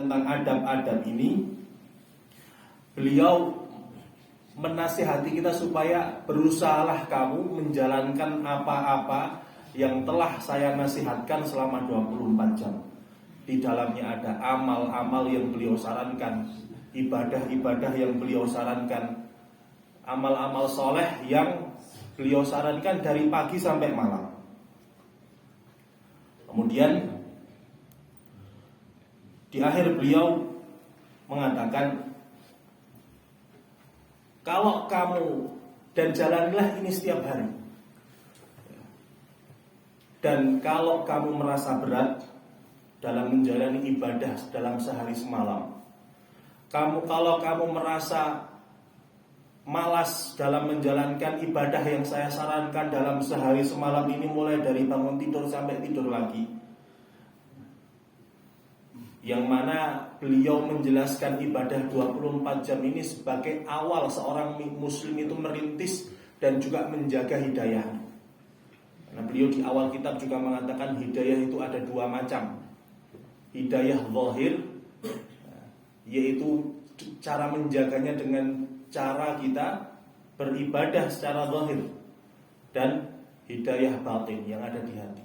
tentang adab-adab ini, beliau menasihati kita supaya berusahalah kamu menjalankan apa-apa yang telah saya nasihatkan selama 24 jam. Di dalamnya ada amal-amal yang beliau sarankan, ibadah-ibadah yang beliau sarankan, amal-amal soleh yang beliau sarankan dari pagi sampai malam. Kemudian di akhir beliau mengatakan, kalau kamu, dan jalanilah ini setiap hari, dan kalau kamu merasa berat dalam menjalani ibadah dalam sehari semalam, kalau kamu merasa malas dalam menjalankan ibadah yang saya sarankan dalam sehari semalam ini, mulai dari bangun tidur sampai tidur lagi, yang mana beliau menjelaskan ibadah 24 jam ini sebagai awal seorang muslim itu merintis dan juga menjaga hidayah. Karena beliau di awal kitab juga mengatakan hidayah itu ada dua macam. Hidayah zahir, yaitu cara menjaganya dengan cara kita beribadah secara zahir, dan hidayah batin yang ada di hati.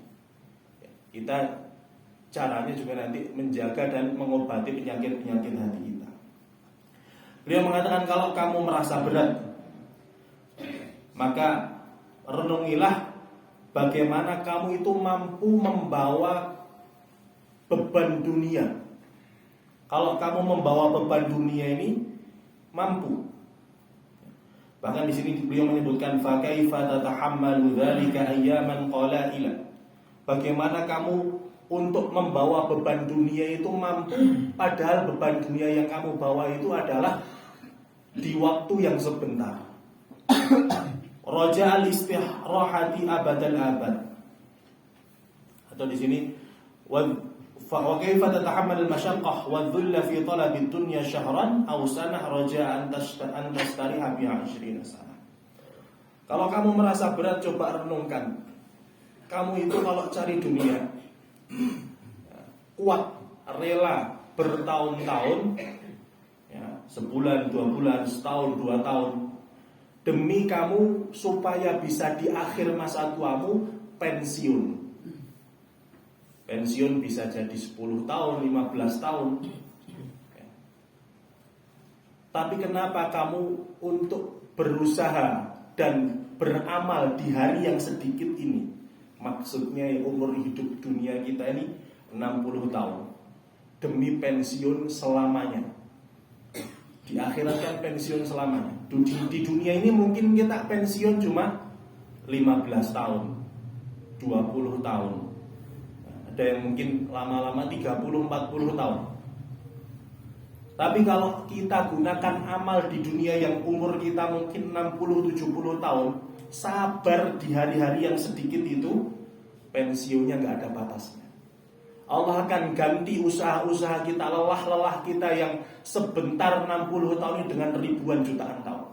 Kita caranya juga nanti menjaga dan mengobati penyakit-penyakit hati kita. Beliau mengatakan, kalau kamu merasa berat, maka renungilah bagaimana kamu itu mampu membawa beban dunia. Kalau kamu membawa beban dunia ini mampu. Bahkan di sini beliau menyebutkan, fa kaifa tatahammalu dzalika ayyaman qalaila. Bagaimana kamu untuk membawa beban dunia itu mampu, padahal beban dunia yang kamu bawa itu adalah di waktu yang sebentar. Raja al-istirahat abadal abad. Atau di sini wa kaifa tatahammal al-mashaqqah wa dhulla fi talab ad-dunya shahran aw sanah raja an tastariha bi 20 sana. Kalau kamu merasa berat, coba renungkan. Kamu itu kalau cari dunia kuat, rela bertahun-tahun, ya, sebulan, 2 bulan, setahun, 2 tahun, demi kamu supaya bisa di akhir masa tuamu pensiun. Pensiun bisa jadi 10 tahun, 15 tahun. Ya. Tapi kenapa kamu untuk berusaha dan beramal di hari yang sedikit ini? Maksudnya umur hidup dunia kita ini 60 tahun, demi pensiun selamanya. Di akhirat kan pensiun selamanya. Di dunia ini mungkin kita pensiun cuma 15 tahun, 20 tahun. Ada yang mungkin lama-lama 30-40 tahun. Tapi kalau kita gunakan amal di dunia yang umur kita mungkin 60-70 tahun, sabar di hari-hari yang sedikit itu, pensiunnya gak ada batasnya. Allah akan ganti usaha-usaha kita, lelah-lelah kita yang sebentar 60 tahun ini dengan ribuan jutaan tahun.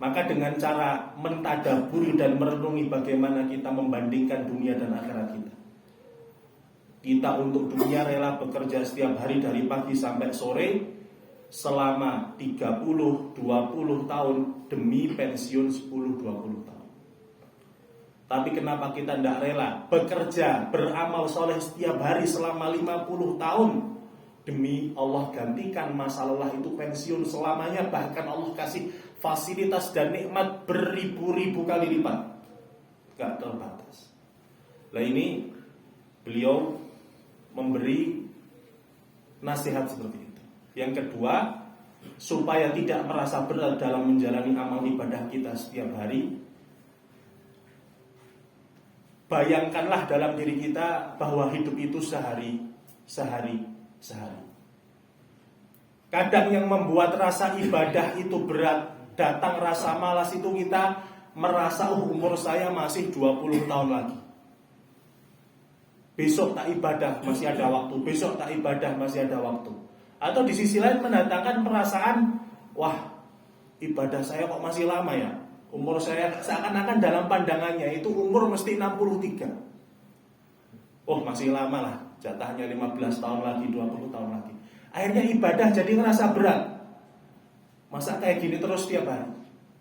Maka dengan cara mentadaburi dan merenungi bagaimana kita membandingkan dunia dan akhirat kita. Kita untuk dunia rela bekerja setiap hari dari pagi sampai sore selama 30-20 tahun demi pensiun 10-20 tahun. Tapi kenapa kita tidak rela bekerja, beramal soleh setiap hari selama 50 tahun, demi Allah gantikan masa lelah itu pensiun selamanya. Bahkan Allah kasih fasilitas dan nikmat beribu-ribu kali lipat, gak terbatas. Nah ini beliau memberi nasihat seperti itu. Yang kedua, supaya tidak merasa berat dalam menjalani amal ibadah kita setiap hari, bayangkanlah dalam diri kita bahwa hidup itu sehari. Kadang yang membuat rasa ibadah itu berat, datang rasa malas itu, kita merasa umur saya masih 20 tahun lagi. Besok tak ibadah masih ada waktu, besok tak ibadah masih ada waktu. Atau di sisi lain mendatangkan perasaan, wah, ibadah saya kok masih lama ya. Umur saya seakan-akan dalam pandangannya itu umur mesti 63. Oh, masih lama lah. jatahnya 15 tahun lagi, 20 tahun lagi. Akhirnya ibadah jadi ngerasa berat. Masa kayak gini terus tiap hari?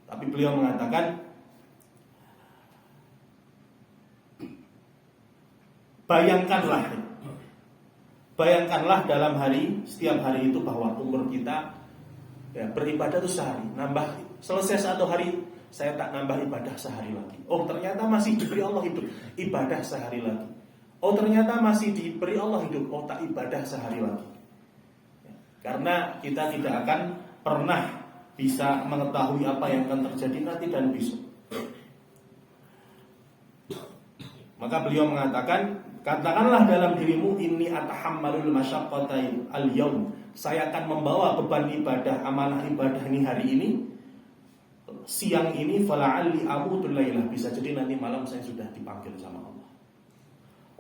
Tapi beliau mengatakan, bayangkanlah dalam hari, setiap hari itu bahwa umur kita ya, beribadah itu sehari, nambah selesai satu hari, saya tak nambah ibadah sehari lagi. Oh ternyata masih diberi Allah hidup, ibadah sehari lagi. Oh ternyata masih diberi Allah hidup, oh tak ibadah sehari lagi. Ya, karena kita tidak akan pernah bisa mengetahui apa yang akan terjadi nanti dan besok. Maka beliau mengatakan, katakanlah dalam dirimu, inni atahammalul masyaqqata al-yaum, saya akan membawa beban ibadah, amanah ibadah ini hari ini, siang ini, fala'alli amutul lailah, bisa jadi nanti malam saya sudah dipanggil sama Allah.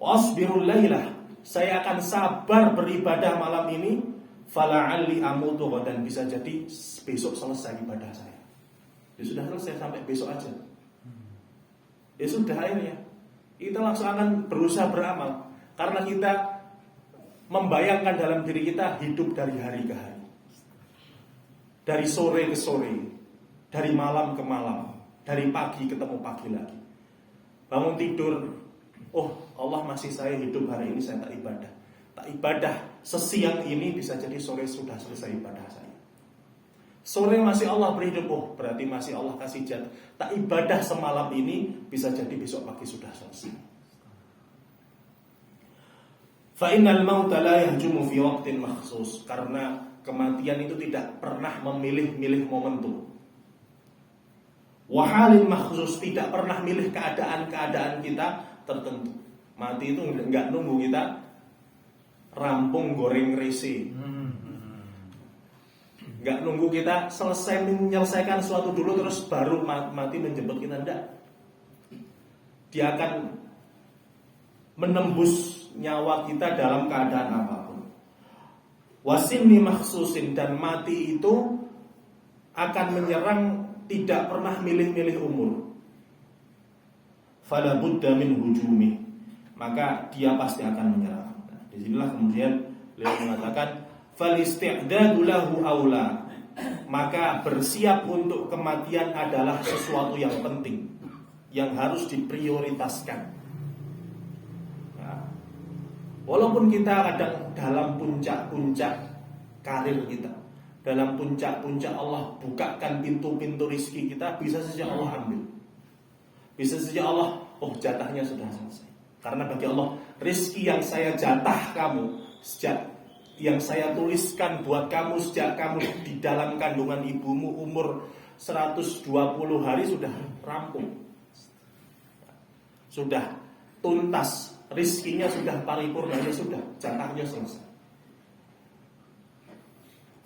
Wasbirul lailah, saya akan sabar beribadah malam ini, fala'alli amutu, dan bisa jadi besok selesai ibadah saya. Ya sudah selesai sampai besok aja. Ya sudah akhirnya kita langsung akan berusaha beramal, karena kita membayangkan dalam diri kita hidup dari hari ke hari, dari sore ke sore, dari malam ke malam, dari pagi ketemu pagi lagi. Bangun tidur, oh Allah masih saya hidup hari ini, saya tak ibadah sesiang ini, bisa jadi sore sudah selesai ibadah saya. Sore masih Allah beri hidup, oh berarti masih Allah kasih jatah, tak ibadah semalam ini, bisa jadi besok pagi sudah selesai. Fa innal mauta la yahjumu fi waqtin makhsus, karena kematian itu tidak pernah memilih-milih momentum. Wa halin makhsus, tidak pernah milih keadaan-keadaan kita tertentu. Mati itu enggak nunggu kita rampung goreng rese. Enggak nunggu kita selesai menyelesaikan sesuatu dulu terus baru mati menjemput kita, enggak. Dia akan menembus nyawa kita dalam keadaan apapun. Wasinni makhsusin, dan mati itu akan menyerang, tidak pernah milih-milih umur. Fala budda min hujumi, maka dia pasti akan menyerang. Nah, disinilah kemudian beliau mengatakan fal isti'dadu lahu aula, maka bersiap untuk kematian adalah sesuatu yang penting, yang harus diprioritaskan. Walaupun kita kadang dalam puncak-puncak karir kita, dalam puncak-puncak Allah bukakan pintu-pintu rizki kita, bisa saja Allah ambil, bisa saja Allah, oh jatahnya sudah selesai. Karena bagi Allah, rizki yang saya jatah kamu, sejak yang saya tuliskan buat kamu sejak kamu di dalam kandungan ibumu umur 120 hari sudah rampung, sudah tuntas, rizkinya sudah paripurnanya, sudah jatahnya selesai.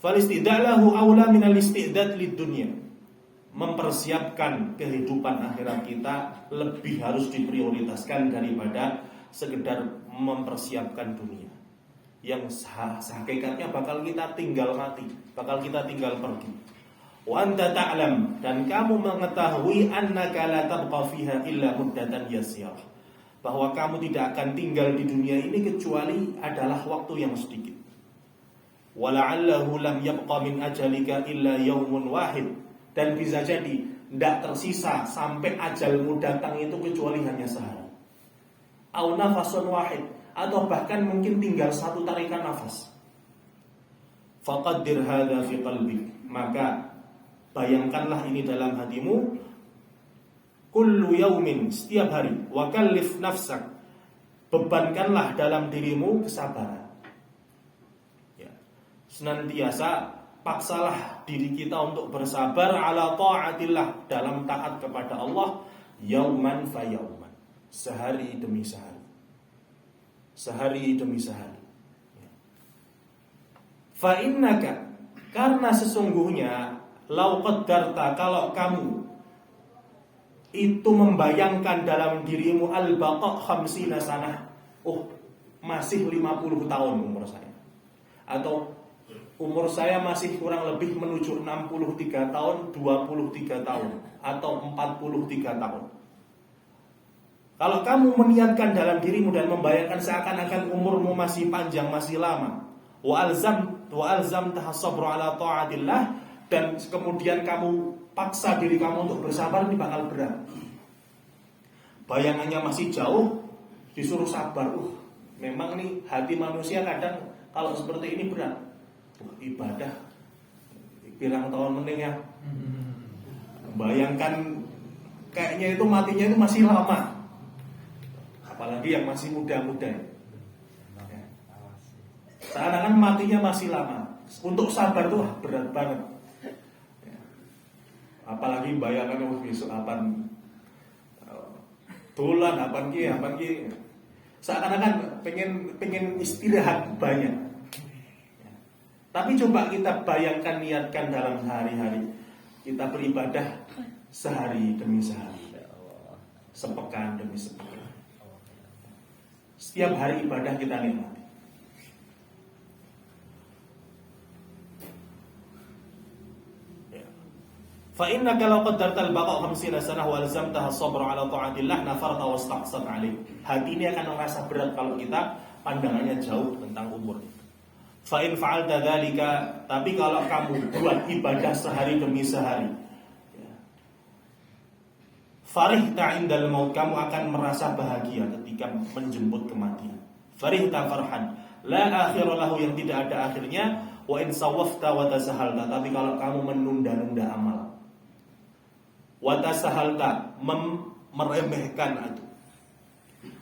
Falistida'lahu aula minal istidad lid dunya, mempersiapkan kehidupan akhirat kita lebih harus diprioritaskan daripada sekedar mempersiapkan dunia yang hakikatnya bakal kita tinggal mati, bakal kita tinggal pergi. Wa anta ta'lam, dan kamu mengetahui annaka la tabqa fiha illa muddatan yasirah, bahwa kamu tidak akan tinggal di dunia ini kecuali adalah waktu yang sedikit. Wala'allahu lam yabqa min ajalika illa yaumun wahid, dan bisa jadi tidak tersisa sampai ajalmu datang itu kecuali hanya sehari. Au nafasun wahid, atau bahkan mungkin tinggal satu tarikan nafas. Faqaddir hadza fi qalbik, maka bayangkanlah ini dalam hatimu. Kullu yaumin, setiap hari. Wa kallif nafsak, bebankanlah dalam dirimu kesabaran. Ya. Senantiasa paksalah diri kita untuk bersabar ala ta'atillah, dalam taat kepada Allah, yauman fa yauman, sehari demi sehari, sehari demi sehari. Ya. Fa innaka, karena sesungguhnya, lau qaddarta, kalau kamu itu membayangkan dalam dirimu al-baqa' khamsina sanah, oh masih 50 tahun umur saya, atau umur saya masih kurang lebih menuju 63 tahun, 23 tahun, atau 43 tahun. Kalau kamu meniatkan dalam dirimu dan membayangkan seakan-akan umurmu masih panjang, masih lama, wa alzam tahassabru ala ta'atillah, dan kemudian kamu paksa diri kamu untuk bersabar, ini bakal berat. Bayangannya masih jauh, disuruh sabar. Memang nih hati manusia kadang kalau seperti ini berat. Ibadah pirang tahun mending ya. Bayangkan kayaknya itu matinya itu masih lama. Apalagi yang masih muda-muda. Seakan-akan matinya masih lama. Untuk sabar tuh berat banget. Apalagi bayangan besok apaan dolan apaan ki. Seakan-akan pengen istirahat banyak. Tapi coba kita bayangkan, niatkan dalam hari-hari kita beribadah sehari demi sehari, sepekan demi sepekan. Setiap hari ibadah kita nikmati. Fa innaka law qaddarta al-baqa' 50 sanah wa alzamtaha as-sabra 'ala ta'atillah nafarta wastaqsat 'alaik. Hati ini akan merasa berat kalau kita pandangannya jauh tentang umur. Fa in fa'alta dzalika, tapi kalau kamu buat ibadah sehari demi sehari, farihta indal maut, kamu akan merasa bahagia ketika menjemput kematian. Farihta farhan la akhira lahu, yang tidak ada akhirnya. Wa in sawafta wa tasahalta, tapi kalau kamu menunda-nunda amal, wa tasahalta, meremehkan itu,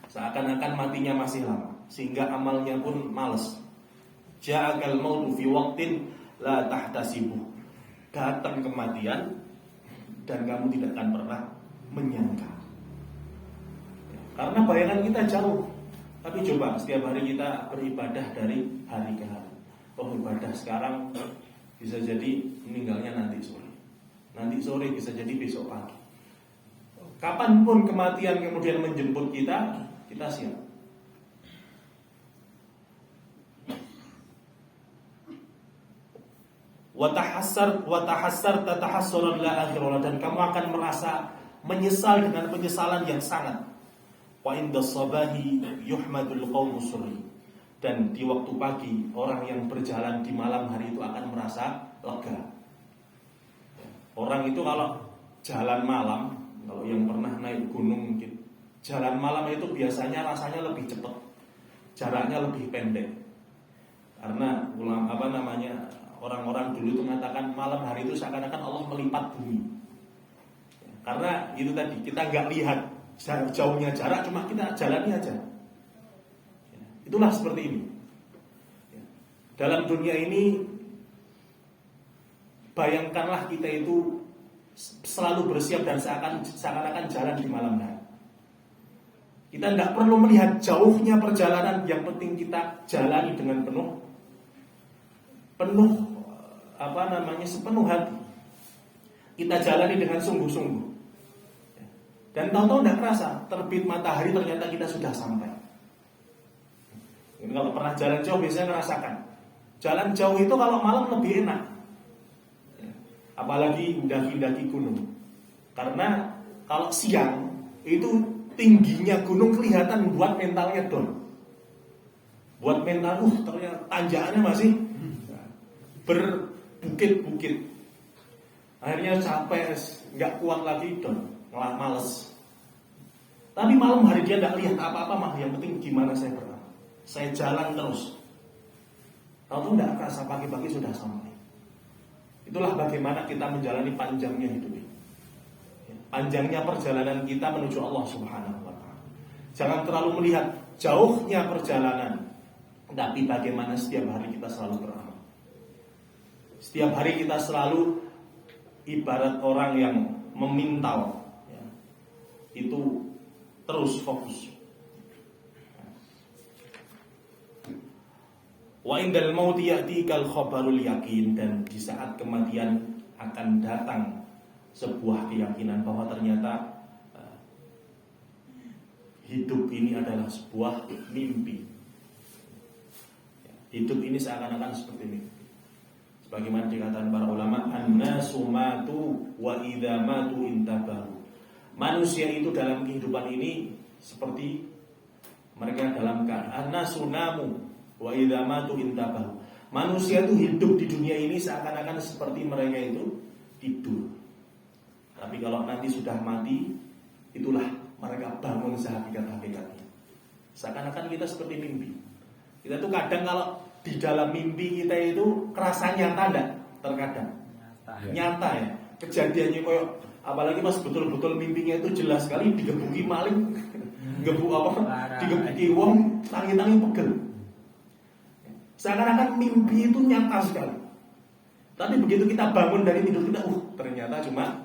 seakan-akan matinya masih lama, sehingga amalnya pun malas. Ja'akal mautu fi waqtin la tahtasibu, datang kematian dan kamu tidak akan pernah menyangka. Karena bayangan kita jauh. Tapi coba setiap hari kita beribadah dari hari ke hari. Ibadah sekarang bisa jadi meninggalnya nanti sore. Nanti sore bisa jadi besok pagi. Kapanpun kematian kemudian menjemput kita, kita siap. Wa tahassar tatahassuran la akhirah, dan kamu akan merasa menyesal dengan penyesalan yang sangat. Wa inda sabahi yuhmadul qaumu surri, dan di waktu pagi orang yang berjalan di malam hari itu akan merasa lega. Orang itu kalau jalan malam, kalau yang pernah naik gunung mungkin, jalan malam itu biasanya rasanya lebih cepat, jaraknya lebih pendek. Karena orang-orang dulu itu mengatakan malam hari itu seakan-akan Allah melipat bumi. Karena itu tadi, kita nggak lihat jauhnya jarak, cuma kita jalani aja. Itulah seperti ini. Dalam dunia ini, bayangkanlah kita itu selalu bersiap dan seakan-akan jalan di malam hari. Kita tidak perlu melihat jauhnya perjalanan, yang penting kita jalani dengan sepenuh hati. Kita jalani dengan sungguh-sungguh. Dan tahu-tahu tidak kerasa, terbit matahari ternyata kita sudah sampai. Kalau pernah jalan jauh biasanya ngerasakan. Jalan jauh itu kalau malam lebih enak. Apalagi mendaki gunung. Karena kalau siang itu tingginya gunung kelihatan, buat mentalnya down. Buat mental, ternyata tanjakannya masih berbukit-bukit. Akhirnya capek, nggak kuat lagi, down, malah males. Tapi malam hari dia nggak lihat apa-apa, mah yang penting gimana saya beramal. Saya jalan terus. Tahu nggak kerasa pagi-pagi sudah sampai. Itulah bagaimana kita menjalani panjangnya hidup ini. Panjangnya perjalanan kita menuju Allah Subhanahu wa ta'ala. Jangan terlalu melihat jauhnya perjalanan, tapi bagaimana setiap hari kita selalu beramal. Setiap hari kita selalu ibarat orang yang memintal, itu terus fokus. Wa indal mauti ya'tikal khabarul yakin, dan di saat kematian akan datang sebuah keyakinan bahwa ternyata hidup ini adalah sebuah mimpi. Hidup ini seakan-akan seperti mimpi. Sebagaimana dikatakan para ulama, an-nasu matu wa idza matu intabahu. Manusia itu dalam kehidupan ini seperti mereka dalam keadaan nasunamu wa idza matu intabahu. Manusia itu hidup di dunia ini seakan-akan seperti mereka itu tidur. Tapi kalau nanti sudah mati, itulah mereka bangun sehakikat-hakikatnya. Seakan-akan kita seperti mimpi. Kita tuh kadang kalau di dalam mimpi kita itu kerasa nyata enggak? Terkadang nyata ya. Kejadiannya koyok, apalagi pas betul-betul mimpinya itu jelas sekali digebuki maling, gebuk apa? Digebuki wong, tangi-tangi pegel. Seakan-akan mimpi itu nyata sekali. Tapi begitu kita bangun dari tidur kita, ternyata cuma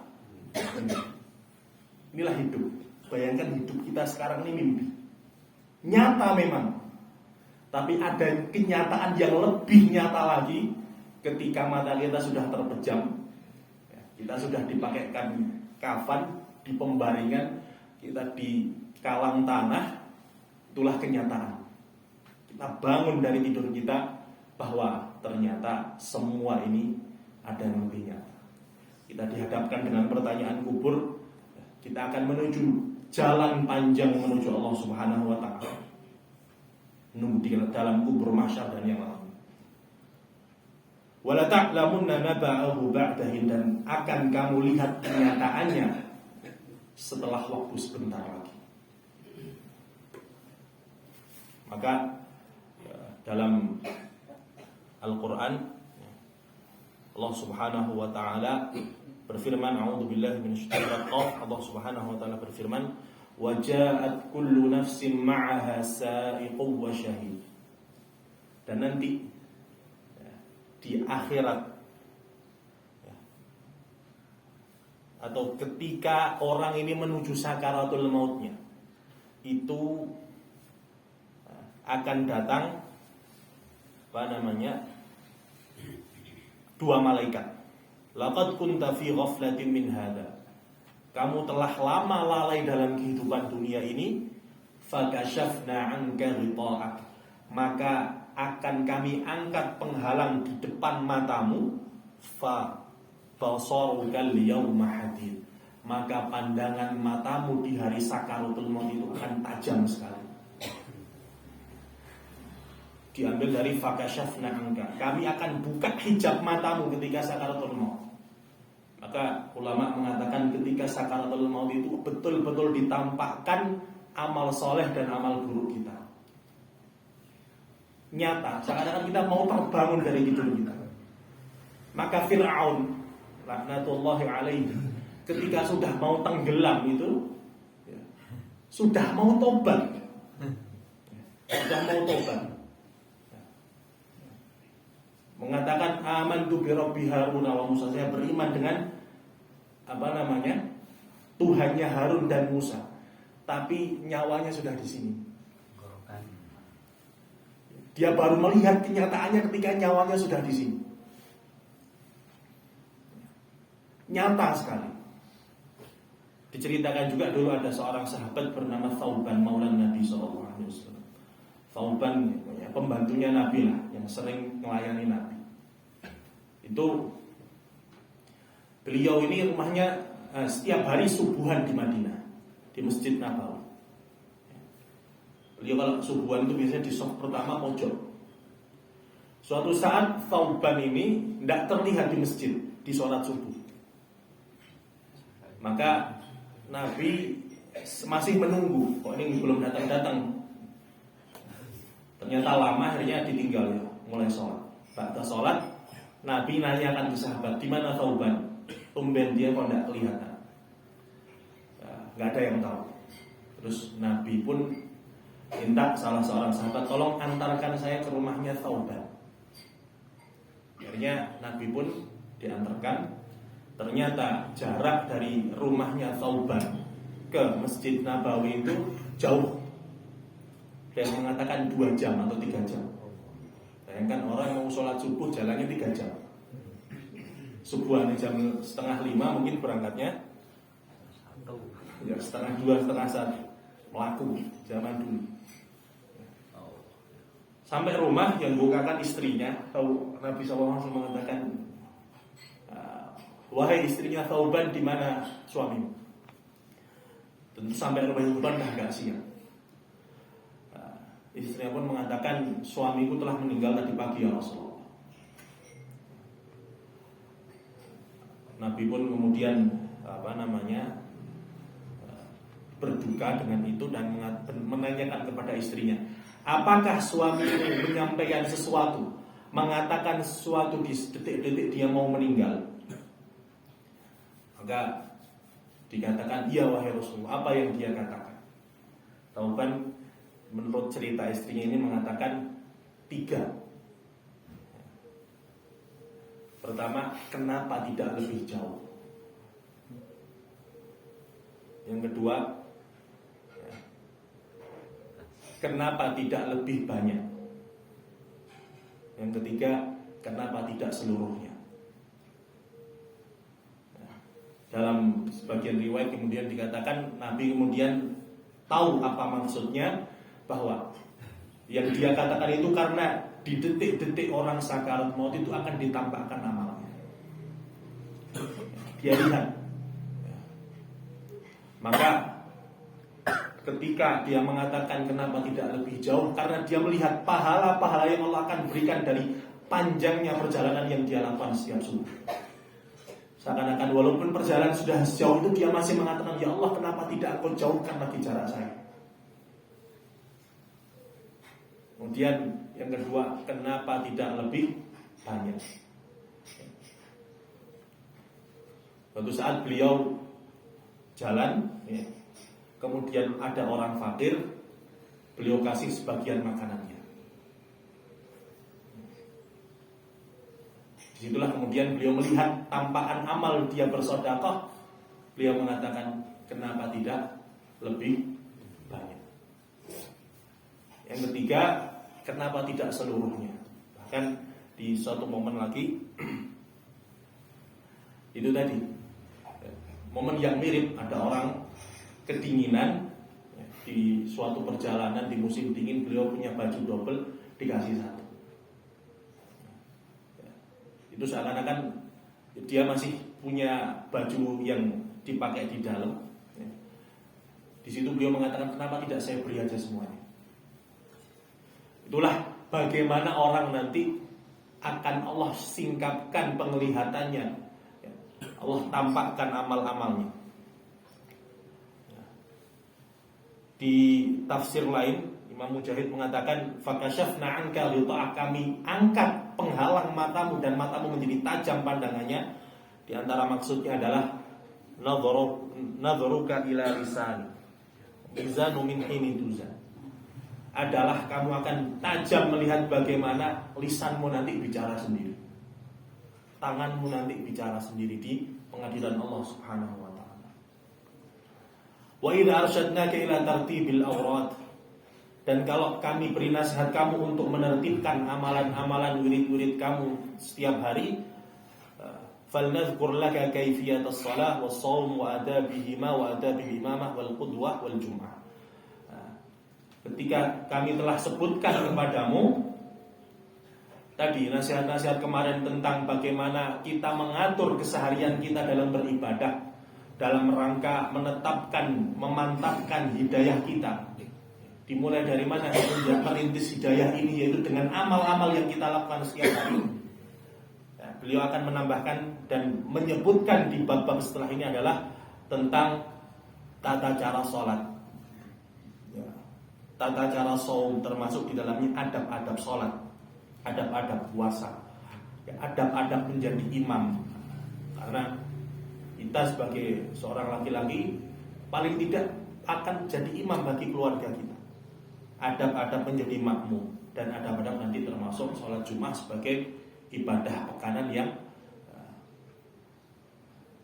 inilah hidup. Bayangkan hidup kita sekarang ini mimpi. Nyata memang. Tapi ada kenyataan yang lebih nyata lagi ketika mata kita sudah terpejam. Kita sudah dipakaikan kafan, di pembaringan, kita di kalang tanah. Itulah kenyataan. Kita bangun dari tidur kita bahwa ternyata semua ini ada yang lebih nyata. Kita dihadapkan dengan pertanyaan kubur. Kita akan menuju jalan panjang menuju Allah Subhanahu wa ta'ala. Di dalam kubur mahsyar dan yang lain. Wala ta'lamunna naba'ahu ba'dahin, dan akan kamu lihat kenyataannya setelah waktu sebentar lagi. Maka dalam Al-Quran Allah Subhanahu wa ta'ala berfirman, a'udzubillahi minasyaitonir rajim. Allah Subhanahu wa ta'ala berfirman, wa ja'at kullu nafsin ma'aha sa'iqun wa syahid. Dan nanti di akhirat atau ketika orang ini menuju sakaratul mautnya, itu akan datang dua malaikat. Laqad kunta fi ghaflatin min hadza. Kamu telah lama lalai dalam kehidupan dunia ini. Fakashafna 'anka ghita'ak. Maka akan kami angkat penghalang di depan matamu. Fa basarukal yawma hadid. Maka pandangan matamu di hari sakaratul maut itu akan tajam sekali. Diambil dari fakashafna 'anka. Kami akan buka hijab matamu ketika sakaratul maut. Maka ulama mengatakan ketika sakaratul maut itu betul-betul ditampakkan amal soleh dan amal buruk kita. Nyata, seakan-akan kita mau terbangun dari tidur kita. Maka Fir'aun laknatullahi alaihi ketika sudah mau tenggelam itu, sudah mau tobat. Sudah mau tobat. Mengatakan amantu bi rabbi Harun wa Musa, saya beriman dengan Tuhannya Harun dan Musa. Tapi nyawanya sudah di sini. Dia baru melihat kenyataannya ketika nyawanya sudah di sini. Nyata sekali. Diceritakan juga dulu ada seorang sahabat bernama Thauban maulan Nabi SAW. Thauban ya, pembantunya Nabi lah, yang sering melayani Nabi. Itu beliau ini rumahnya setiap hari subuhan di Madinah, di Masjid Nabawi. Beliau kalau subuhan itu biasanya di saf pertama pojok. Suatu saat Thauban ini tidak terlihat di masjid di sholat subuh. Maka Nabi masih menunggu, kok ini belum datang-datang. Ternyata lama, akhirnya ditinggal ya, mulai sholat. Ba'da sholat, Nabi nanyakan ke sahabat, di mana Thauban? Tumben dia kok tidak kelihatan. Nggak ada yang tahu. Terus Nabi pun minta salah seorang sahabat, tolong antarkan saya ke rumahnya Thauban. Akhirnya Nabi pun diantarkan. Ternyata jarak dari rumahnya Thauban ke Masjid Nabawi itu jauh. Dan mengatakan 2 jam atau 3 jam. Bayangkan orang mau sholat subuh jalannya 3 jam. Subuhan jam 4:30 mungkin berangkatnya ya 1:30, 1:30 melaku zaman dulu. Sampai rumah yang bukakan istrinya. Tahu Nabi SAW mengatakan, wahai istrinya Thauban, di mana suamimu? Tentu sampai rumah Thauban dah agak siang. Istrinya pun mengatakan, suamiku telah meninggal tadi pagi ya Rasulullah. Nabi pun kemudian berduka dengan itu dan menanyakan kepada istrinya, apakah suamimu menyampaikan sesuatu, mengatakan sesuatu di detik-detik dia mau meninggal? Maka dikatakan, iya wahai Rasulullah. Apa yang dia katakan? Tahu kan, menurut cerita istrinya ini mengatakan 3. Pertama, kenapa tidak lebih jauh? Yang kedua, kenapa tidak lebih banyak? Yang ketiga, kenapa tidak seluruhnya? Dalam sebagian riwayat kemudian dikatakan Nabi kemudian tahu apa maksudnya, bahwa yang dia katakan itu karena di detik-detik orang sakarat maut itu akan ditampakkan amalnya. Dia lihat. Maka ketika dia mengatakan kenapa tidak lebih jauh, karena dia melihat pahala-pahala yang Allah akan berikan dari panjangnya perjalanan yang dia lakukan setiap subuh. Seakan-akan walaupun perjalanan sudah sejauh itu, dia masih mengatakan, ya Allah, kenapa tidak Engkau jauhkan lagi jarak saya? Kemudian yang kedua, kenapa tidak lebih banyak? Suatu saat beliau jalan, kemudian ada orang fakir, beliau kasih sebagian makanannya. Disitulah kemudian beliau melihat tampakan amal dia bersedekah. Beliau mengatakan, kenapa tidak lebih banyak? Yang ketiga, kenapa tidak seluruhnya? Bahkan di suatu momen lagi, itu tadi, momen yang mirip, ada orang kedinginan di suatu perjalanan di musim dingin, beliau punya baju double, dikasih 1. Itu seakan-akan dia masih punya baju yang dipakai di dalam. Di situ beliau mengatakan, kenapa tidak saya beri aja semuanya? Itulah bagaimana orang nanti akan Allah singkapkan penglihatannya, Allah tampakkan amal-amalnya. Di tafsir lain, Imam Mujahid mengatakan, fakashafna anka ghita'ah, kami angkat penghalang matamu dan matamu menjadi tajam pandangannya. Di antara maksudnya adalah nadharuka ila lisani mizanu min hini tuzan, adalah kamu akan tajam melihat bagaimana lisanmu nanti bicara sendiri, tanganmu nanti bicara sendiri di pengadilan Allah Subhanahu wa taala. Wa idza arsyadnaka ila tartibil awrad, dan kalau kami beri nasihat kamu untuk menertibkan amalan-amalan wirid-wirid kamu setiap hari, falnadhkur laka kaifiyatas shalah was shaum wa adabihima wa adabil imamah wal qudwah wal jum'ah. Ketika kami telah sebutkan kepadamu tadi nasihat-nasihat kemarin tentang bagaimana kita mengatur keseharian kita dalam beribadah, dalam rangka menetapkan, memantapkan hidayah kita. Dimulai dari mana merintis hidayah ini, yaitu dengan amal-amal yang kita lakukan setiap hari. Beliau akan menambahkan dan menyebutkan di bab-bab setelah ini adalah tentang tata cara sholat, tata cara saum, termasuk di dalamnya adab-adab sholat, adab-adab puasa, adab-adab menjadi imam. Karena kita sebagai seorang laki-laki paling tidak akan jadi imam bagi keluarga kita. Adab-adab menjadi makmum, dan adab-adab nanti termasuk sholat Jumat sebagai ibadah pekanan yang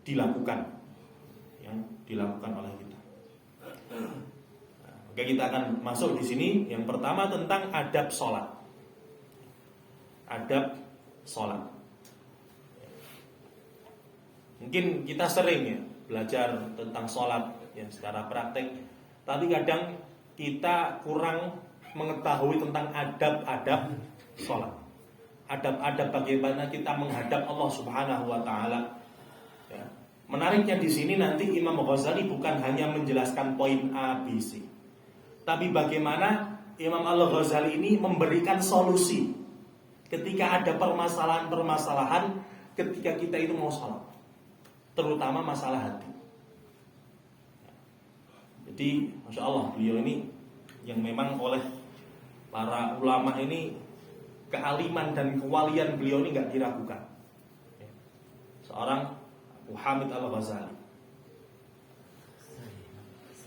dilakukan oleh kita. Oke, kita akan masuk di sini. Yang pertama tentang adab sholat. Adab sholat. Mungkin kita sering ya belajar tentang sholat ya secara praktek, tapi kadang kita kurang mengetahui tentang adab-adab sholat, adab-adab bagaimana kita menghadap Allah Subhanahu wa taala. Ya. Menariknya di sini nanti Imam Ghazali bukan hanya menjelaskan poin A, B, C, tapi bagaimana Imam Al-Ghazali ini memberikan solusi ketika ada permasalahan-permasalahan ketika kita itu mau sholat, terutama masalah hati. Jadi Masya Allah, beliau ini yang memang oleh para ulama ini kealiman dan kewalian beliau ini nggak diragukan. Seorang Muhammad Al-Ghazali.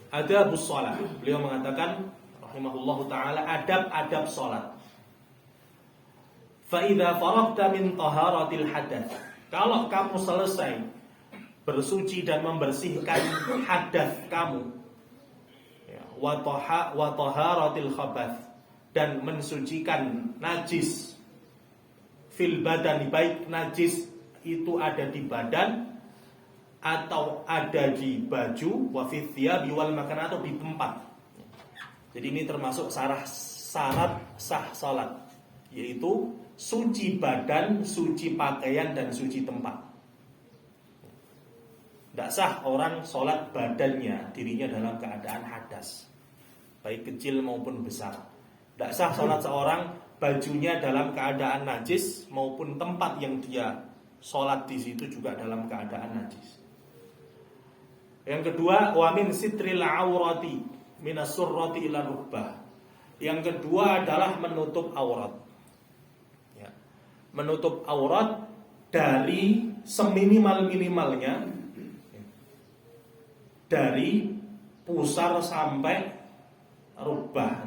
Adabus shalah. Beliau mengatakan rahimahullahu taala, adab-adab salat. Fa idza faragta min taharatil hadath. Kalau kamu selesai bersuci dan membersihkan hadas kamu, ya, wa taharatil khabath, dan mensucikan najis fil badan, baik najis itu ada di badan atau ada di baju, wa fi thiyabi wal makan, atau di tempat. Jadi ini termasuk syarat sah salat, yaitu suci badan, suci pakaian, dan suci tempat. Tidak sah orang sholat badannya, dirinya dalam keadaan hadas, baik kecil maupun besar. Tidak sah sholat seorang bajunya dalam keadaan najis, maupun tempat yang dia sholat di situ juga dalam keadaan najis. Yang kedua, wa min sitril aurati minas surrati ila rukbah. Yang kedua adalah menutup aurat. Ya. Menutup aurat dari seminimal-minimalnya, dari pusar sampai rukbah,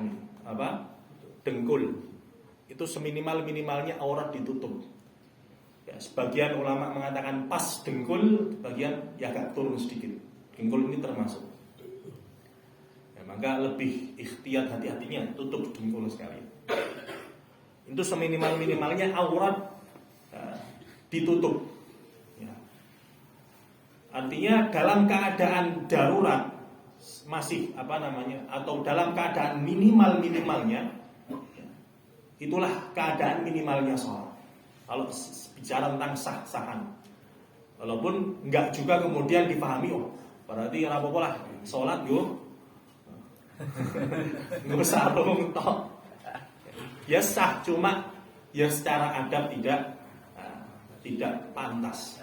dengkul. Itu seminimal-minimalnya aurat ditutup. Ya, sebagian ulama mengatakan pas dengkul, sebagian ya agak turun sedikit. Dengkul ini termasuk. Ya, maka lebih ikhtiyat, hati-hatinya tutup dengkul sekali. Itu seminimal-minimalnya aurat ditutup. Ya. Artinya dalam keadaan darurat masih atau dalam keadaan minimalnya, itulah keadaan minimalnya sholat. Kalau bicara tentang sah-sahan, walaupun enggak juga kemudian dipahami, berarti apa-apa lah sholat yo nggak sarung tok. Ya sah, cuma ya secara adab tidak pantas.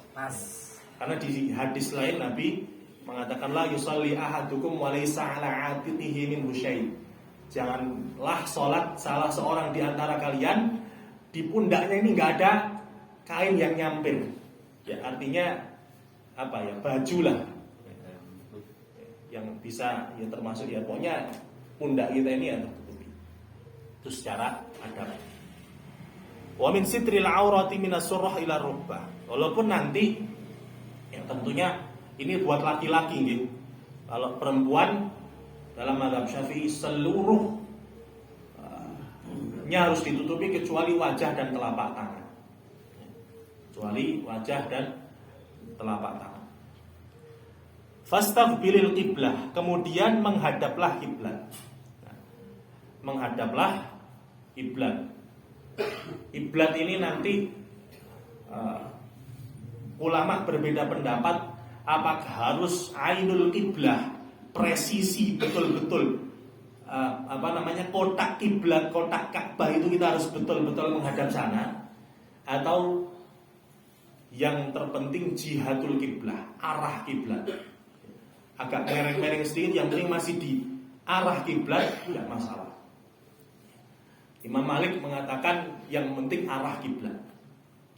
Karena di hadis lain Nabi mengatakan, la yusalli ahadukum wa laysa ala atiqihi min syai'. Janganlah sholat salah seorang di antara kalian di pundaknya ini enggak ada kain yang nyampir. Ya artinya baju lah yang bisa ya termasuk ya, pokoknya pundak kita ini yang tertutupi. Itu secara adab. Wa min sitril aurati minas surrah ila rukbah. Walaupun nanti ya tentunya ini buat laki-laki gitu. Kalau perempuan dalam mazhab Syafi'i seluruh harus ditutupi kecuali wajah dan telapak tangan. Kecuali wajah dan telapak tangan. Fastaqbilil qiblah, kemudian menghadaplah kiblat. Menghadaplah kiblat. Kiblat ini nanti ulama berbeda pendapat apakah harus ainul kiblah, presisi betul-betul kotak kiblat, kotak Ka'bah itu kita harus betul-betul menghadap sana, atau yang terpenting jihatul kiblah, arah kiblat. Agak mereng-mereng sedikit, yang penting masih di arah kiblat, tidak masalah. Imam Malik mengatakan yang penting arah kiblat.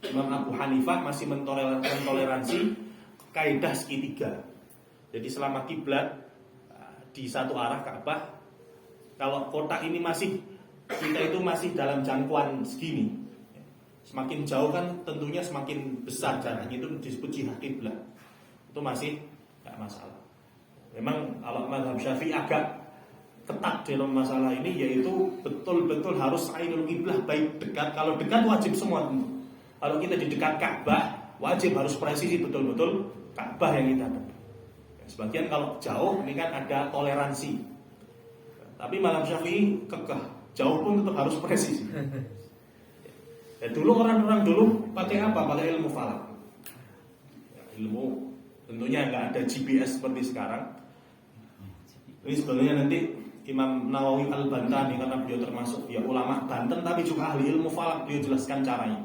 Imam Abu Hanifah masih mentoleransi kaidah segitiga. Jadi selama kiblat di satu arah Ka'bah, kalau kotak ini kita itu masih dalam jangkauan segini, semakin jauh kan tentunya semakin besar jaraknya, itu disebut jihad kiblat. Itu masih tidak masalah. Memang kalau mazhab Syafi'i agak ketat dalam masalah ini, yaitu betul-betul harus ainul kiblah, baik dekat. Kalau dekat wajib semua tentu. Kalau kita di dekat Ka'bah, wajib harus presisi betul-betul Ka'bah yang kita hadap. Sebagian kalau jauh ini kan ada toleransi. Tapi mazhab Syafi'i kekeh, jauh pun tetap harus presisi. Ya, dulu orang-orang dulu pakai apa? Pakai ilmu falak. Ya, ilmu tentunya nggak ada GPS seperti sekarang. Ini sebenarnya nanti Imam Nawawi Al-Bantani, karena beliau termasuk ya ulama Banten tapi juga ahli ilmu falak, beliau jelaskan caranya.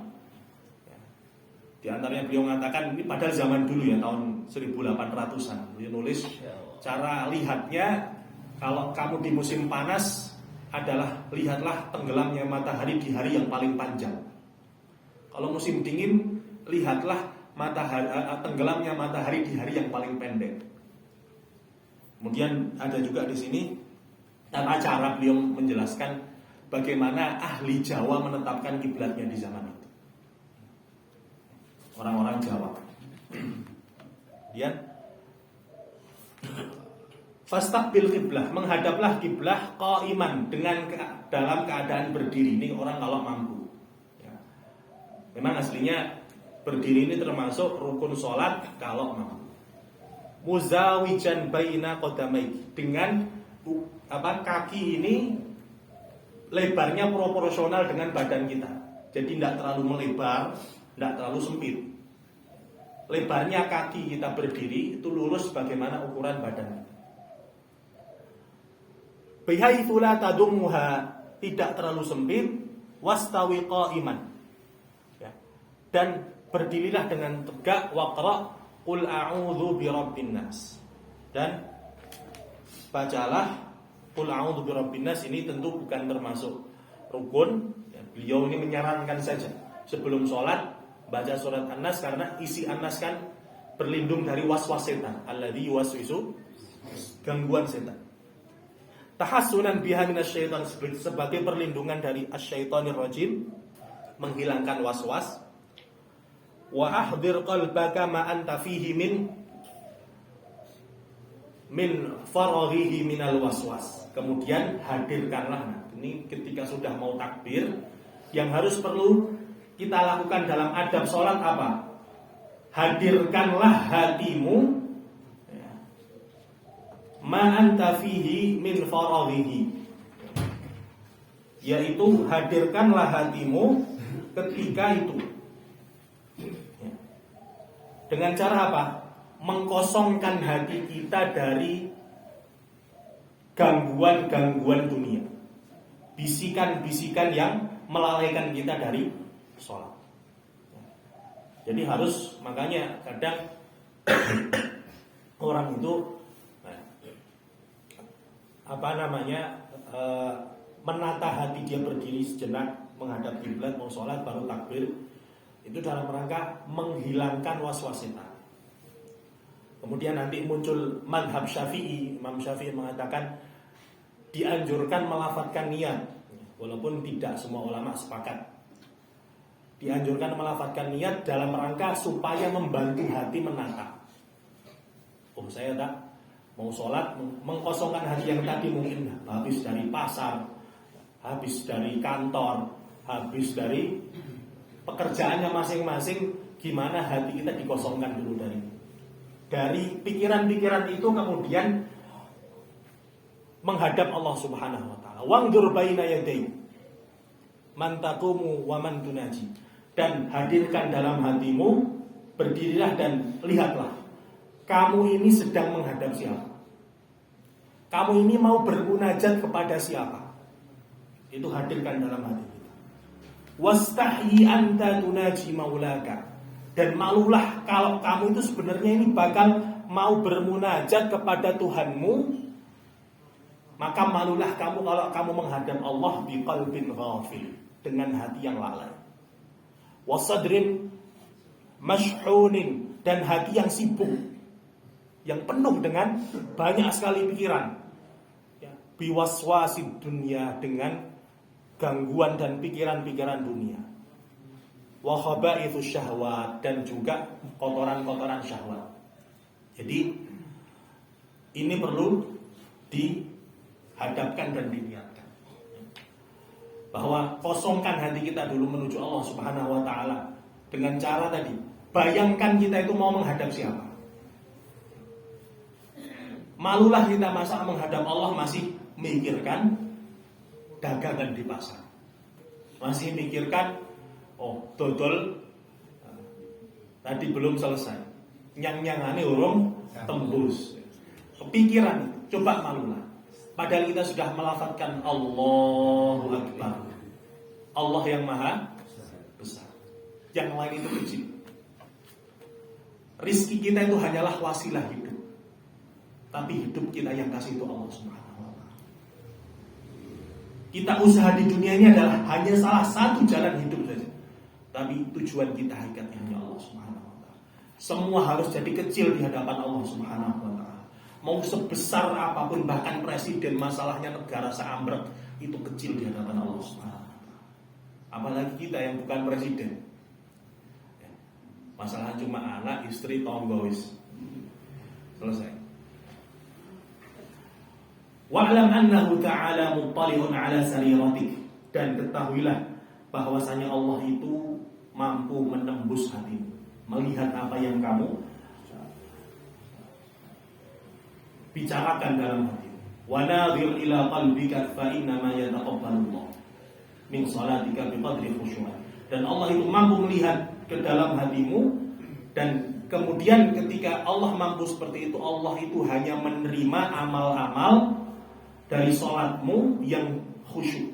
Di antaranya beliau mengatakan, ini padahal zaman dulu ya, tahun 1800-an, beliau nulis cara lihatnya kalau kamu di musim panas adalah lihatlah tenggelamnya matahari di hari yang paling panjang. Kalau musim dingin lihatlah tenggelamnya matahari di hari yang paling pendek. Kemudian ada juga di sini tata cara beliau menjelaskan bagaimana ahli Jawa menetapkan kiblatnya di zaman itu. Orang-orang Jawa. Kemudian fastaqbil qiblah, menghadaplah kiblah qaiman, dalam keadaan berdiri. Ini orang kalau mampu. Ya. Memang aslinya berdiri ini termasuk rukun sholat kalau mampu. Muzawijan baina qadamaiki, dengan kaki ini lebarnya proporsional dengan badan kita. Jadi tidak terlalu melebar, tidak terlalu sempit. Lebarnya kaki kita berdiri itu lurus bagaimana ukuran badan kita. Bihaitsu la tadummuha, tidak terlalu sempit, wastawi qa'iman. Ya. Dan berdirilah dengan tegak, waqra qul a'udzu birabbin nas. Dan bacalah qul a'udzu birabbin nas, ini tentu bukan termasuk rukun. Ya, beliau ini menyarankan saja sebelum sholat baca surat An-Nas, karena isi An-Nas kan berlindung dari waswas setan, alladzi yuwaswisu, gangguan setan. Tahassunan biha minasyaitan, sebagai perlindungan dari asyaitonir rajim, menghilangkan waswas. Wa ahdir qalbaka ma anta fihi min faraghihi minal waswas. Kemudian hadirkanlah, ini ketika sudah mau takbir, yang harus perlu kita lakukan dalam adab sholat apa? Hadirkanlah hatimu ma anta fihi min faraghihi, yaitu hadirkanlah hatimu ketika itu. Dengan cara apa? Mengkosongkan hati kita dari gangguan-gangguan dunia, bisikan-bisikan yang melalaikan kita dari sholat. Jadi harus, makanya kadang orang itu menata hati dia berdiri sejenak menghadap kiblat mau sholat baru takbir, itu dalam rangka menghilangkan waswas setan. Kemudian nanti muncul madhab Syafi'i. Imam Syafi'i mengatakan dianjurkan melafadzkan niat, walaupun tidak semua ulama sepakat. Dianjurkan melafadzkan niat dalam rangka supaya membantu hati menata. Saya tak mau sholat, mengkosongkan hati yang tadi mungkin habis dari pasar, habis dari kantor, habis dari pekerjaannya masing-masing. Gimana hati kita dikosongkan dulu dari pikiran-pikiran itu, kemudian menghadap Allah Subhanahu wa taala. Wangdur baina yadayhi man taqumu wa man tunaji, dan hadirkan dalam hatimu, berdirilah dan lihatlah kamu ini sedang menghadap siapa, kamu ini mau bermunajat kepada siapa. Itu hadirkan dalam hati kita. Wastahyi anta tunaji maulaka, dan malulah kalau kamu itu sebenarnya ini bakal mau bermunajat kepada Tuhanmu. Maka malulah kamu kalau kamu menghadap Allah biqalbin ghafil, dengan hati yang lalai. Wasadrin mashhunin, dan hati yang sibuk, yang penuh dengan banyak sekali pikiran. Biwaswasid dunia, dengan gangguan dan pikiran-pikiran dunia. Wa khaba'ithu syahwat, dan juga kotoran-kotoran syahwat. Jadi ini perlu dihadapkan dan diniatkan, bahwa kosongkan hati kita dulu menuju Allah Subhanahu wa taala dengan cara tadi. Bayangkan kita itu mau menghadap siapa. Malulah kita masa menghadap Allah masih mikirkan dagangan di pasar, masih mikirkan dodol tadi belum selesai, nyang-nyangane urung tembus. Kepikiran, coba malulah. Padahal kita sudah melafadzkan Allahu Akbar. Allah yang maha besar. Yang lain itu kecil. Rizki kita itu hanyalah wasilah hidup. Tapi hidup kita yang kasih itu Allah Subhanahu wa ta'ala. Kita usaha di dunia ini adalah hanya salah satu jalan hidup saja. Tapi tujuan kita hakikatnya hanya Allah Subhanahu wa ta'ala. Semua harus jadi kecil di hadapan Allah Subhanahu wa ta'ala. Mau sebesar apapun, bahkan presiden, masalahnya negara seambrek, itu kecil di hadapan Allah Subhanahu wa ta'ala. Apalagi kita yang bukan presiden. Masalah cuma anak, istri, tonggo wis. Selesai. Wa'lam annahu ta'ala muttali'un 'ala sariratik, dan ketahuilah bahwasanya Allah itu mampu menembus hatimu, melihat apa yang kamu bicarakan dalam hatimu. Wa nadhir ila qalbika fa inna ma yataqabbalu Allah min salatika biqadri khusyu'ik. Dan Allah itu mampu melihat ke dalam hatimu, dan kemudian ketika Allah mampu seperti itu, Allah itu hanya menerima amal-amal dari sholatmu yang khusyuk.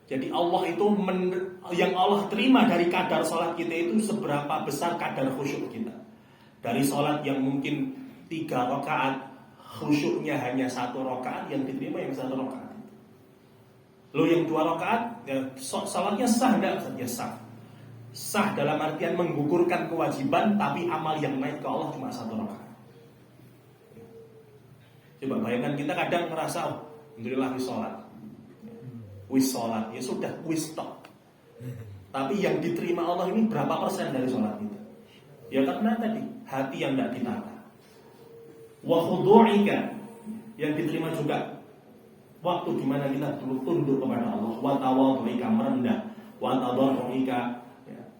Jadi Allah itu yang Allah terima dari kadar sholat kita itu seberapa besar kadar khusyuk kita. Dari sholat yang mungkin 3 rakaat, khusyuknya hanya 1 rakaat, yang diterima yang 1 rakaat. Lo yang 2 rakaat, ya, sholatnya sah enggak? Ya sah. Sah dalam artian menggugurkan kewajiban, tapi amal yang naik ke Allah cuma 1 rakaat. Coba bayangkan, kita kadang merasa, oh, alhamdulillah wis sholat, ya sudah, wis stop. Tapi yang diterima Allah ini berapa persen dari sholat kita? Ya karena tadi hati yang tidak ditata. Wa khudu'ika, yang diterima juga waktu dimana kita tunduk kepada Allah. Wa tawadhu'ika, merendah. Wa tadarru'ika,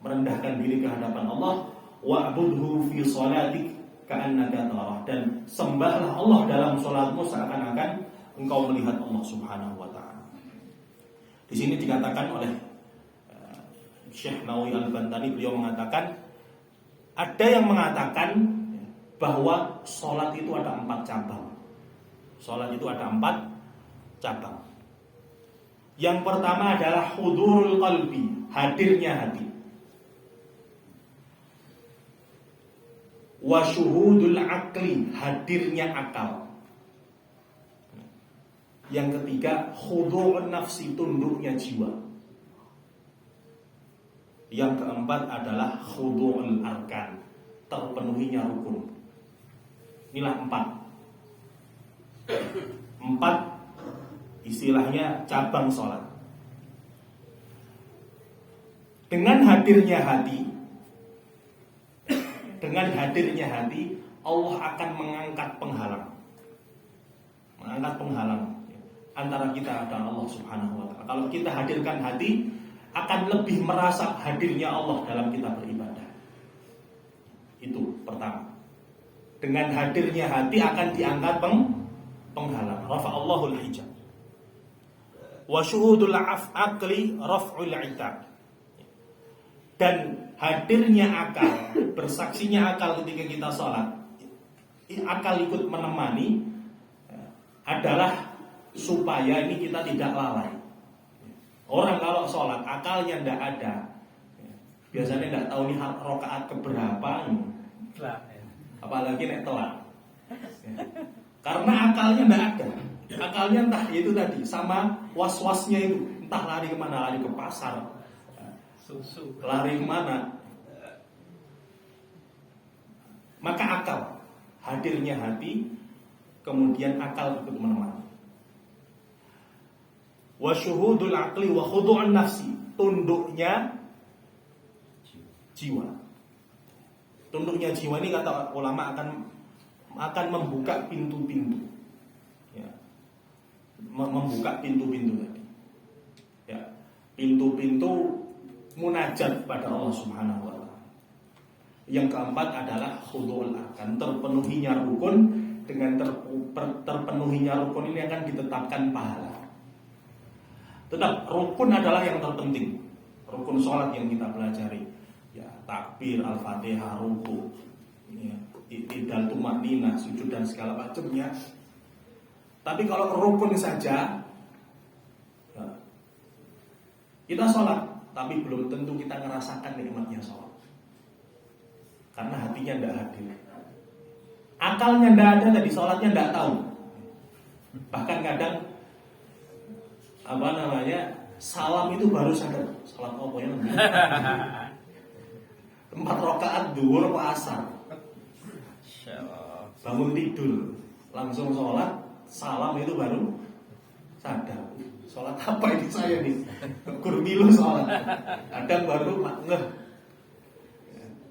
merendahkan diri ke hadapan Allah. Wa abudhu fi sholatik ka'annaka tarah, dan sembahlah Allah dalam sholatmu seakan-akan engkau melihat Allah Subhanahu wa ta'ala. Di sini dikatakan oleh Syekh Nawawi Al-Bantani, beliau mengatakan ada yang mengatakan bahwa sholat itu ada 4 cabang. Sholat itu ada 4 cabang. Yang pertama adalah hudurul qalbi, hadirnya hati. Wa syuhudul aqli, hadirnya akal. Yang ketiga, khudu'un nafsi, tunduknya jiwa. Yang keempat adalah khudu'ul arkan, terpenuhinya rukun. Inilah 4 istilahnya cabang sholat. Dengan hadirnya hati, Allah akan mengangkat penghalang antara kita dan Allah Subhanahu wa ta'ala. Kalau kita hadirkan hati, akan lebih merasa hadirnya Allah dalam kita beribadah. Itu pertama. Dengan hadirnya hati akan diangkat penghalang. Rafa'allahul hijab. Wa syuhudul aqli raf'ul itab. Dan hadirnya akal, bersaksinya akal ketika kita sholat, akal ikut menemani, adalah supaya ini kita tidak lalai. Orang kalau sholat akalnya tidak ada, biasanya tidak tahu nih rakaat keberapa, apalagi nek telat. Karena akalnya tidak ada. Akalnya entah itu tadi, sama was-wasnya itu, entah lari kemana, lari ke pasar, lari kemana. Maka akal, hadirnya hati, kemudian akal ikut menemani. Wa syuhudul aqli wa khudu'un nafsi, tunduknya jiwa. Tunduknya jiwa ini kata ulama akan membuka pintu-pintu. Ya. Membuka pintu-pintu tadi. Ya. Pintu-pintu munajat pada Allah Subhanahu wa ta'ala. Yang keempat adalah khudu'ul arkan, terpenuhinya rukun. Dengan terpenuhinya rukun ini akan ditetapkan pahala. Tetap rukun adalah yang terpenting. Rukun sholat yang kita pelajari, ya, takbir, al-fatihah, ruku, ya, i'tidal, tumanninah, sujud dan segala macamnya. Tapi kalau rukun saja, kita sholat, tapi belum tentu kita ngerasakan nikmatnya sholat, karena hatinya tidak hadir. Akalnya tidak ada, tadi sholatnya tidak tahu. Bahkan kadang salam itu baru sadar sholat apa ya? 4 rakaat duhur apa asar, bangun tidur langsung sholat, salam itu baru sadar sholat apa ini saya nih, kurmilu sholat. Kadang baru ngeh,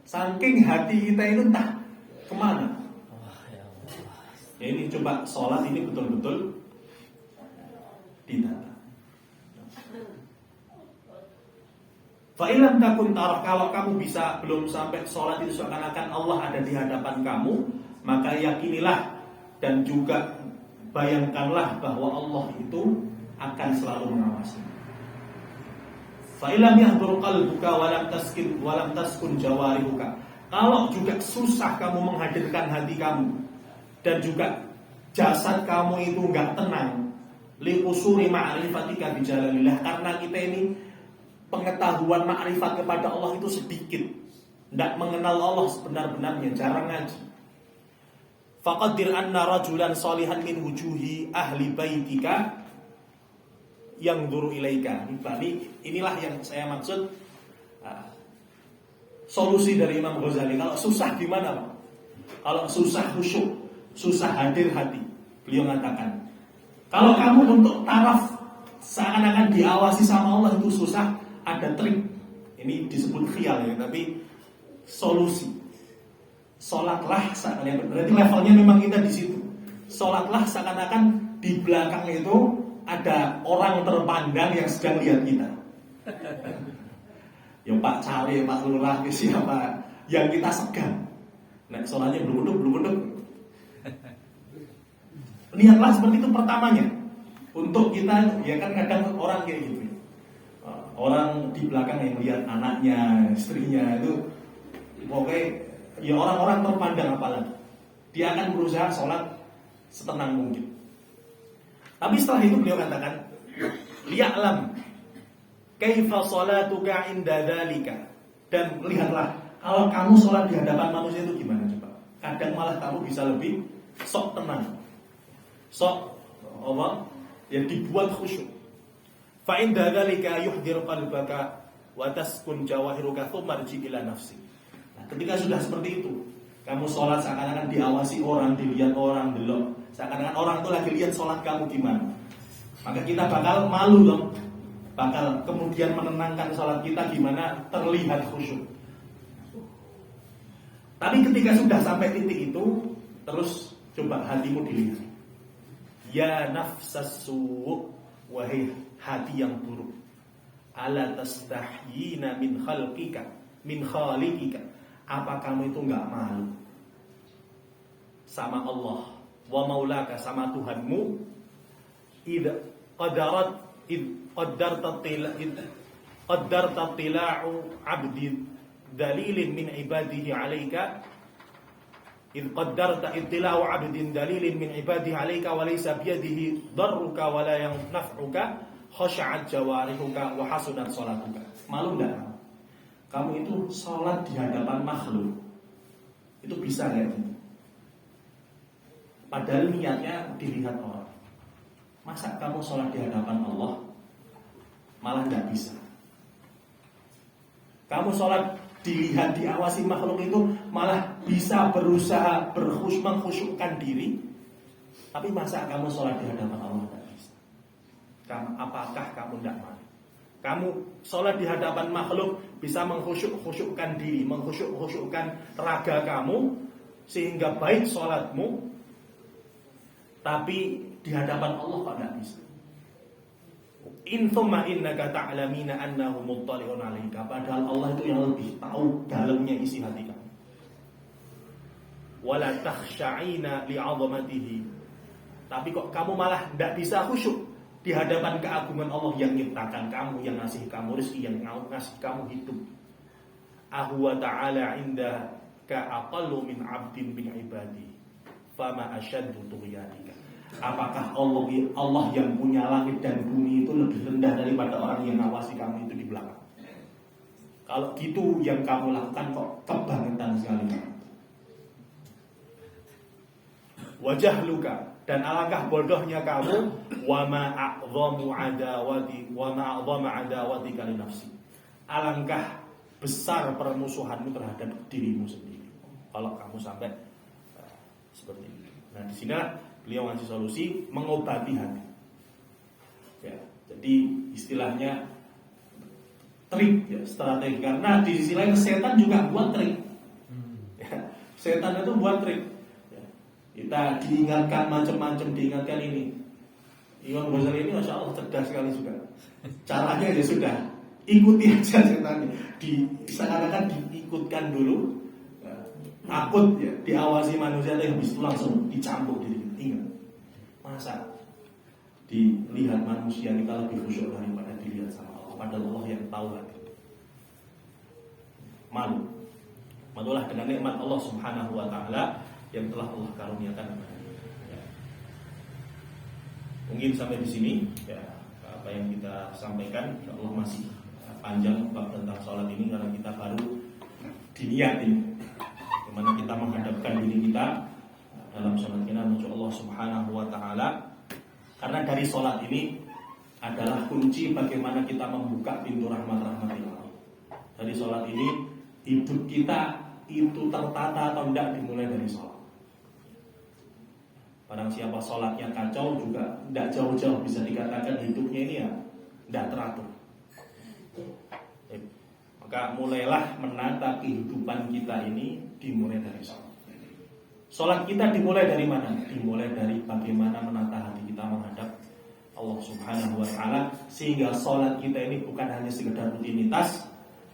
saking hati kita itu entah kemana. Ya ini coba sholat ini betul-betul ditata. Fa'ilam takun tarah, kalau kamu bisa belum sampai sholat itu seakan-akan Allah ada di hadapan kamu, maka yakinilah dan juga bayangkanlah bahwa Allah itu akan selalu mengawasi. Fa'ilam yahdur qalbuka walam taskun jawarihuka. Kalau juga susah kamu menghadirkan hati kamu dan juga jasad kamu itu enggak tenang, li usuri ma'rifatika bijalalillah, karena kita ini pengetahuan ma'rifat kepada Allah itu sedikit, tidak mengenal Allah sebenar-benarnya, jarang ngaji. Faqaddir anna rajulan salihan min wujuhi ahli baitika yang duru ilaika. Inilah yang saya maksud, solusi dari Imam Ghazali. Kalau susah gimana Pak? Kalau susah khusyuk, susah hadir hati, beliau mengatakan, kalau kamu untuk taraf seakan-akan diawasi sama Allah itu susah, ada trik. Ini disebut khiyal ya, tapi solusi. Sholatlah seakan-akan, berarti levelnya memang kita di situ. Sholatlah seakan-akan di belakang itu ada orang terpandang yang sedang lihat kita. Ya Pak Cawe, Pak Lurah, siapa yang kita segan. Nah, sholatnya belum. Lihatlah seperti itu pertamanya. Untuk kita, ya kan kadang orang kayak gitu. Orang di belakang yang lihat anaknya, istrinya itu, pokoknya ya orang-orang terpandang apalagi. Dia akan berusaha sholat setenang mungkin. Tapi setelah itu beliau katakan, li'alam kaifa sholatuka inda dzalika. Dan lihatlah, kalau kamu sholat di hadapan manusia itu gimana coba? Kadang malah kamu bisa lebih sok tenang, sok apa? Ya dibuat khusyuk. Fa inda dzalika yuhdir qalbaka wa taskun jawahiruka thumma rji ila nafsi. Nah, ketika sudah seperti itu, kamu sholat seakan-akan diawasi orang, dilihat orang, delok. Seakan-akan orang itu lagi lihat sholat kamu gimana. Maka kita bakal malu dong. Bakal kemudian menenangkan sholat kita gimana terlihat khusyuk. Tapi ketika sudah sampai titik itu, terus coba hatimu dilihat. Ya nafsas su', wahai hati yang buruk, ala tastahyina min khalqika, min khaliqika. Apa kamu itu enggak malu sama Allah wa maulaka, sama Tuhanmu? Id qaddarta tila'u 'abdi dalilin min ibadihi 'alaika. Id qaddarta ittila'u 'abdin dalilin min ibadihi 'alaika wa laysa biyadihi darruka wa la yanfa'uka, khasha'at jawarihuka wa hasunat sholatuka. Malu enggak kamu itu sholat di hadapan makhluk? Itu bisa enggak? Padahal niatnya dilihat orang. Masa kamu sholat di hadapan Allah malah enggak bisa? Kamu sholat dilihat, diawasi makhluk itu malah bisa berusaha mengkhusyukkan diri. Tapi masa kamu sholat di hadapan Allah enggak bisa? Apakah kamu enggak mau? Kamu sholat di hadapan makhluk bisa mengkhusyukkan diri, mengkhusyukkan raga kamu sehingga baik sholatmu. Tapi di hadapan Allah kok tidak bisa. Infuma innaka ta'lamina annahu muttali'un 'alaika. Padahal Allah itu yang lebih tahu dalamnya isi hati kamu. Wala takhsha'ina li'azamatihi. Tapi kok kamu malah tidak bisa khusyuk di hadapan keagungan Allah yang menciptakan kamu, yang ngasih kamu rezeki, yang ngasih kamu hidup. Ahwa ta'ala indaka aqallu min 'abdin min ibadi. Fama asyaddu tughyanika. Apakah Allah yang punya langit dan bumi itu lebih rendah daripada orang yang ngawasi kamu itu di belakang? Kalau gitu yang kamu lakukan kok kebangetan sekali. Wajah luka, dan alangkah bodohnya kamu, wa ma a'dhamu adawati kali nafsi. Alangkah besar permusuhanmu terhadap dirimu sendiri kalau kamu sampai seperti ini. Nah, di sini beliau ngasih solusi mengobati hati. Ya, jadi istilahnya trik, ya, strategi. Karena di sisi lain setan juga buat trik. Ya, setan itu buat trik. Ya, kita diingatkan macam-macam, diingatkan ini. Imam Ghazali ini masya Allah cerdas sekali juga. Caranya ya sudah, ikuti aja setannya. Seakan-akan diikutkan dulu. Takut ya diawasi manusia, tapi habis itu langsung dicampur diri. Ingat, masa dilihat manusia kita lebih khusyuk daripada dilihat sama Allah, padahal Allah yang tahu hati. Malulah dengan nikmat Allah Subhanahu wa taala yang telah Allah karuniakan. Ya. Mungkin sampai di sini ya apa yang kita sampaikan. Allah masih panjang bab tentang sholat ini karena kita baru diniatin bagaimana kita menghadapkan diri kita dalam sholat kita menuju Allah Subhanahu wa taala. Karena dari sholat ini adalah kunci bagaimana kita membuka pintu rahmat-rahmat Allah. Dari sholat ini hidup kita itu tertata atau tidak dimulai dari sholat. Barang siapa sholatnya kacau juga tidak jauh-jauh bisa dikatakan hidupnya ini ya tidak teratur. Maka mulailah menata kehidupan kita ini dimulai dari sholat. Sholat kita dimulai dari mana? Dimulai dari bagaimana menata hati kita menghadap Allah Subhanahu wa ta'ala, sehingga sholat kita ini bukan hanya sekedar rutinitas,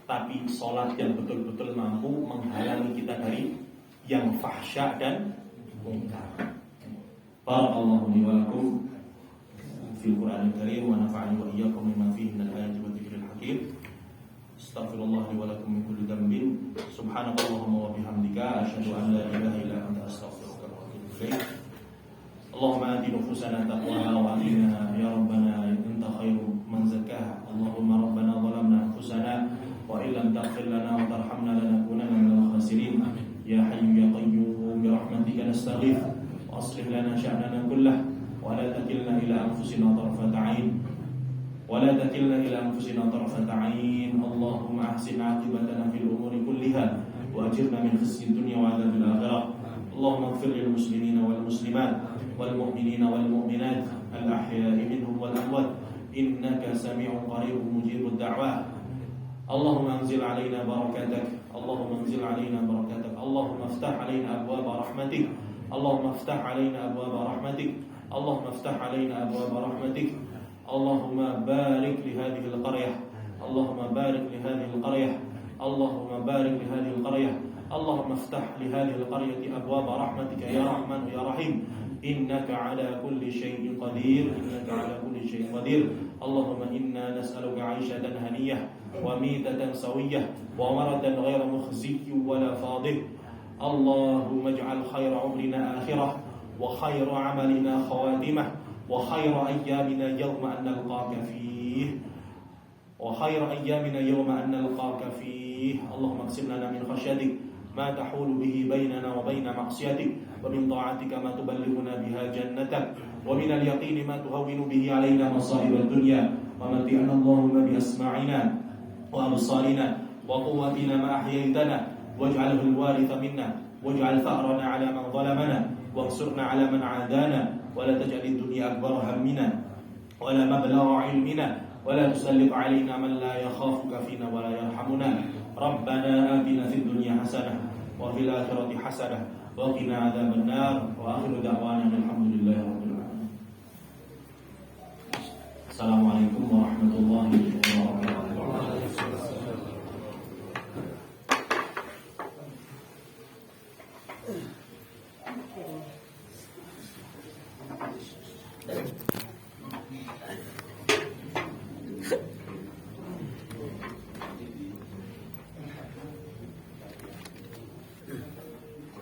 tapi sholat yang betul-betul mampu menghalangi kita dari yang fahsya dan munkar. Barakallahu li wa lakum fil Qur'anil Karim wa nafa'ani wa iyyakum bima fihi minal ayati wa dzikril hakim. Astaghfirullah li wa lakum min kulli dhanbin. Subhanakallahumma wa bihamdika asyhadu an la ilaha illa anta astaghfiruka wa atubu ilaik. Allahumma ati nufusana taqwaha wa atina ya rabbana anta khairu man zakkaha. Allahumma rabbana zalamna anfusana wa illam taghfir lana wa tarhamna lanakunanna minal khasirin. Ya hayyu ya qayyum bi rahmatika nastaghith wa aslih lana sya'nana kullah wa la takilna ila anfusina tarfata 'ain. ولا تكلنا إلى أنفسنا طرفة عين. اللهم أحسن عاقبتنا في الأمور كلها وأجرنا من خزي الدنيا وعذاب الآخرة. اللهم اغفر للمسلمين والمسلمات والمؤمنين والمؤمنات الأحياء منهم والأموات إنك سميع قريب مجيب الدعوات. اللهم انزل علينا بركاتك. اللهم انزل علينا بركاتك. اللهم افتح علينا أبواب رحمتك. اللهم افتح علينا أبواب رحمتك. اللهم افتح علينا أبواب رحمتك. اللهم بارك لهذه القرية. اللهم بارك لهذه القرية. اللهم بارك لهذه القرية. اللهم افتح لهذه القرية أبواب رحمتك يا رحمن يا رحيم. إنك على كل شيء قدير. إنك على كل شيء قدير. اللهم إنا نسألك عيشة هنية وميتة سوية ومردا غير مخزي ولا فاضح. اللهم اجعل خير عمرنا آخرة وخير عملنا خواتمة وخير أيامنا يوم أن نلقاك فيه وخير أيامنا يوم أن نلقاك فيه. اللهم اقسم لنا من خشيتك ما تحول به بيننا وبين معصيتك ومن طاعتك ما تبلغنا بها جنتك ومن اليقين ما تهون به علينا مصائب الدنيا ومتعنا اللهم بأسماعنا وأبصارنا وقوتنا ما أحييتنا واجعله الوارث منا واجعل ثأرنا على من ظلمنا وانصرنا على من عادانا ولا تجعل الدنيا أكبر همنا ولا مبلغ علمنا ولا تسلط علينا من لا يخافك فينا ولا يرحمنا. ربنا آتنا في الدنيا حسنة وفي الآخرة حسنة وقنا عذاب النار. وآخر دعوانا الحمد لله رب العالمين. السلام عليكم ورحمة الله وبركاته.